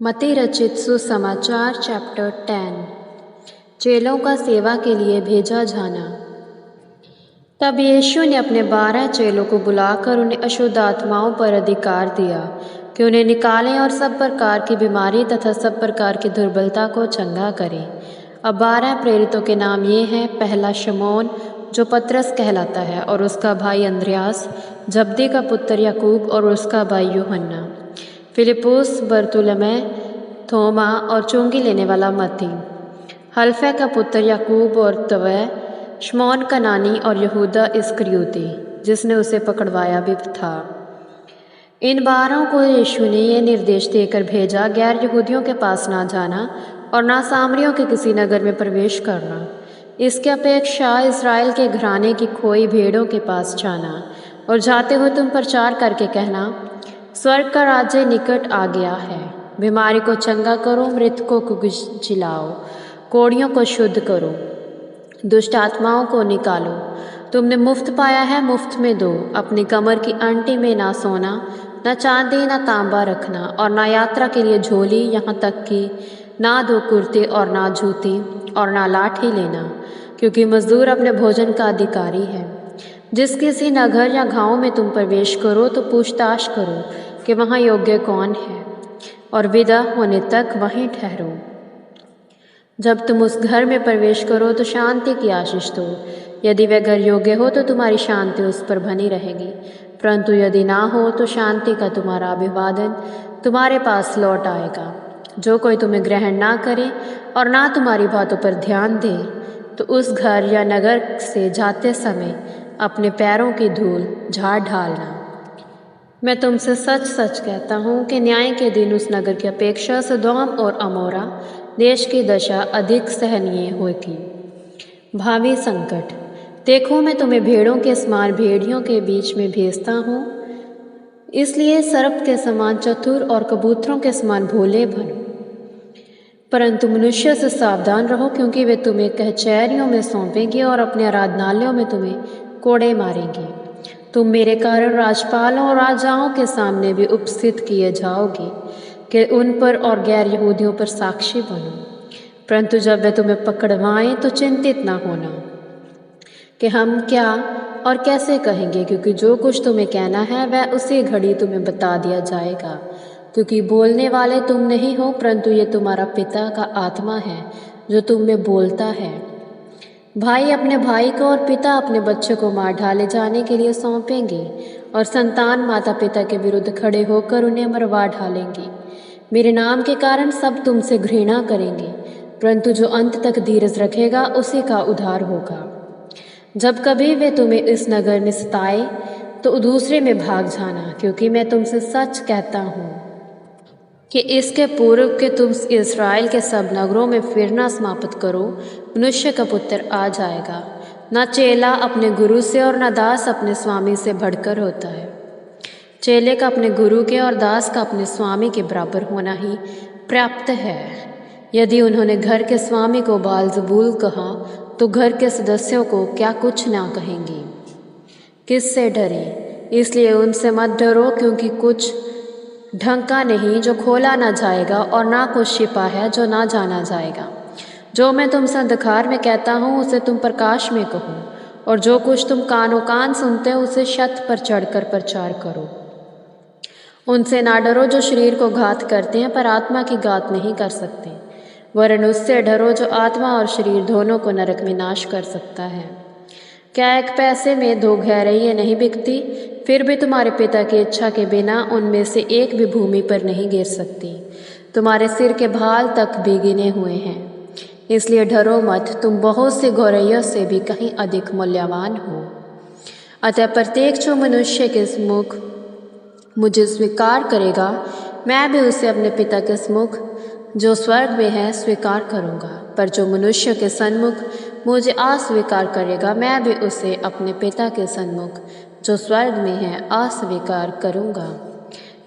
मत्ती रचित सुसमाचार चैप्टर 10। चेलों का सेवा के लिए भेजा जाना। तब यीशु ने अपने 12 चेलों को बुलाकर उन्हें अशुद्ध आत्माओं पर अधिकार दिया कि उन्हें निकालें और सब प्रकार की बीमारी तथा सब प्रकार की दुर्बलता को चंगा करें। अब 12 प्रेरितों के नाम ये हैं। पहला शमौन जो पतरस कहलाता है और उसका भाई अंद्रयास, जब्दी का पुत्र याकूब और उसका भाई यूहन्ना, फिलिपुस, बरतुलमै, थोमा और चुंगी लेने वाला मत्ती, हल्फै का पुत्र याकूब और तवै, शमौन कनानी और यहूदा इस्करियोती जिसने उसे पकड़वाया भी था। इन 12 को यीशु ने यह निर्देश देकर भेजा, गैर यहूदियों के पास ना जाना और ना सामरियों के किसी नगर में प्रवेश करना। इसके अपेक्षा इस्राएल के घराने की खोई भेड़ों के पास जाना और जाते हुए तुम प्रचार करके कहना, स्वर्ग का राज्य निकट आ गया है। बीमारी को चंगा करो, मृतकों को जिलाओ, कोढ़ियों को शुद्ध करो, दुष्ट आत्माओं को निकालो। तुमने मुफ्त पाया है, मुफ्त में दो। अपनी कमर की अंटी में ना सोना, न चांदी न तांबा रखना और ना यात्रा के लिए झोली, यहाँ तक कि ना 2 कुर्ते और ना जूती और ना लाठी लेना, क्योंकि मजदूर अपने भोजन का अधिकारी है। जिस किसी नगर या गांव में तुम प्रवेश करो तो पूछताछ करो कि वहाँ योग्य कौन है और विदा होने तक वहीं ठहरो। जब तुम उस घर में प्रवेश करो तो शांति की आशीष दो। यदि वह घर योग्य हो तो तुम्हारी शांति उस पर बनी रहेगी, परंतु यदि ना हो तो शांति का तुम्हारा अभिवादन तुम्हारे पास लौट आएगा। जो कोई तुम्हें ग्रहण ना करे और ना तुम्हारी बातों पर ध्यान दे तो उस घर या नगर से जाते समय अपने पैरों की धूल झाड़ डालना। मैं तुमसे सच सच कहता हूँ कि न्याय के दिन उस नगर की अपेक्षा सदोम और अमोरा देश की दशा अधिक सहनीय होगी। भावी संकट। देखो, मैं तुम्हें भेड़ों के समान भेड़ियों के बीच में भेजता हूँ, इसलिए सर्प के समान चतुर और कबूतरों के समान भोले बनो। परंतु मनुष्य से सावधान रहो, क्योंकि वे तुम्हें कचहरियों में सौंपेंगे और अपने आराधनालयों में तुम्हें कोड़े मारेंगे। तुम मेरे कारण राजपालों और राजाओं के सामने भी उपस्थित किए जाओगे कि उन पर और गैर यहूदियों पर साक्षी बनो। परंतु जब वे तुम्हें पकड़वाएं तो चिंतित ना होना कि हम क्या और कैसे कहेंगे, क्योंकि जो कुछ तुम्हें कहना है वह उसी घड़ी तुम्हें बता दिया जाएगा। क्योंकि बोलने वाले तुम नहीं हो, परंतु ये तुम्हारा पिता का आत्मा है जो तुम में बोलता है। भाई अपने भाई को और पिता अपने बच्चे को मार डाले जाने के लिए सौंपेंगे और संतान माता पिता के विरुद्ध खड़े होकर उन्हें मरवा डालेंगे। मेरे नाम के कारण सब तुमसे घृणा करेंगे, परंतु जो अंत तक धीरज रखेगा उसी का उद्धार होगा। जब कभी वे तुम्हें इस नगर में सताए तो दूसरे में भाग जाना, क्योंकि मैं तुमसे सच कहता हूँ कि इसके पूर्व के तुम इस्राएल के सब नगरों में फिरना समाप्त करो, मनुष्य का पुत्र आ जाएगा। न चेला अपने गुरु से और न दास अपने स्वामी से बढ़कर होता है। चेले का अपने गुरु के और दास का अपने स्वामी के बराबर होना ही पर्याप्त है। यदि उन्होंने घर के स्वामी को बालजबूल कहा तो घर के सदस्यों को क्या कुछ ना कहेंगे। किससे डरें? इसलिए उनसे मत डरो, क्योंकि कुछ ढंका नहीं जो खोला ना जाएगा और ना कुछ छिपा है जो ना जाना जाएगा। जो मैं तुमसे अंधकार में कहता हूँ उसे तुम प्रकाश में कहो, और जो कुछ तुम कानों कान सुनते हो उसे छत पर चढ़कर प्रचार करो। उनसे ना डरो जो शरीर को घात करते हैं पर आत्मा की घात नहीं कर सकते, वरन उससे डरो जो आत्मा और शरीर दोनों को नरक में नाश कर सकता है। क्या एक पैसे में 2 गहराइयाँ नहीं बिकती? फिर भी तुम्हारे पिता की इच्छा के बिना उनमें से एक भी भूमि पर नहीं गिर सकती। तुम्हारे सिर के बाल तक भी गिने हुए हैं। इसलिए डरो मत, तुम बहुत से गौरैयों से भी कहीं अधिक मूल्यवान हो। अतः प्रत्येक जो मनुष्य के सम्मुख मुझे स्वीकार करेगा, मैं भी उसे अपने पिता के सम्मुख जो स्वर्ग में है स्वीकार करूँगा। पर जो मनुष्य के सन्मुख मुझे अस्वीकार करेगा, मैं भी उसे अपने पिता के सन्मुख जो स्वर्ग में है अस्वीकार करूँगा।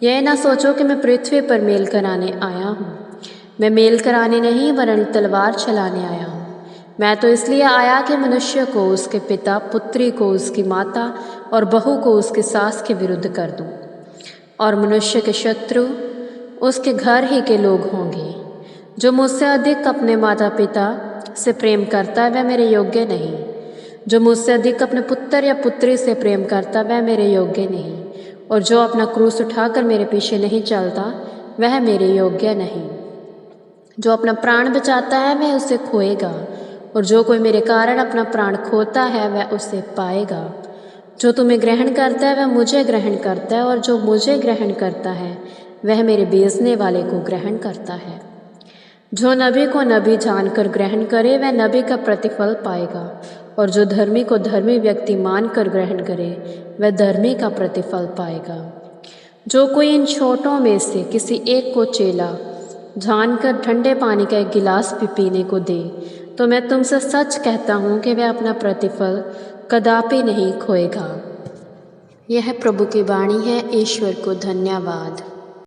यह ना सोचो कि मैं पृथ्वी पर मेल कराने आया हूँ। मैं मेल कराने नहीं वरन तलवार चलाने आया हूँ। मैं तो इसलिए आया कि मनुष्य को उसके पिता, पुत्री को उसकी माता और बहू को उसकी सास के विरुद्ध कर दूँ, और मनुष्य के शत्रु उसके घर ही के लोग होंगे। जो मुझसे अधिक अपने माता पिता से प्रेम करता है वह मेरे योग्य नहीं। जो मुझसे अधिक अपने पुत्र या पुत्री से प्रेम करता वह मेरे योग्य नहीं। और जो अपना क्रूस उठाकर मेरे पीछे नहीं चलता वह मेरे योग्य नहीं। जो अपना प्राण बचाता है वह उसे खोएगा, और जो कोई मेरे कारण अपना प्राण खोता है वह उसे पाएगा। जो तुम्हें ग्रहण करता है वह मुझे ग्रहण करता है, और जो मुझे ग्रहण करता है वह मेरे भेजने वाले को ग्रहण करता है। जो नबी को नबी जानकर ग्रहण करे वह नबी का प्रतिफल पाएगा, और जो धर्मी को धर्मी व्यक्ति मानकर ग्रहण करे वह धर्मी का प्रतिफल पाएगा। जो कोई इन छोटों में से किसी एक को चेला जानकर ठंडे पानी का एक गिलास भी पीने को दे, तो मैं तुमसे सच कहता हूँ कि वह अपना प्रतिफल कदापि नहीं खोएगा। यह प्रभु की वाणी है। ईश्वर को धन्यवाद।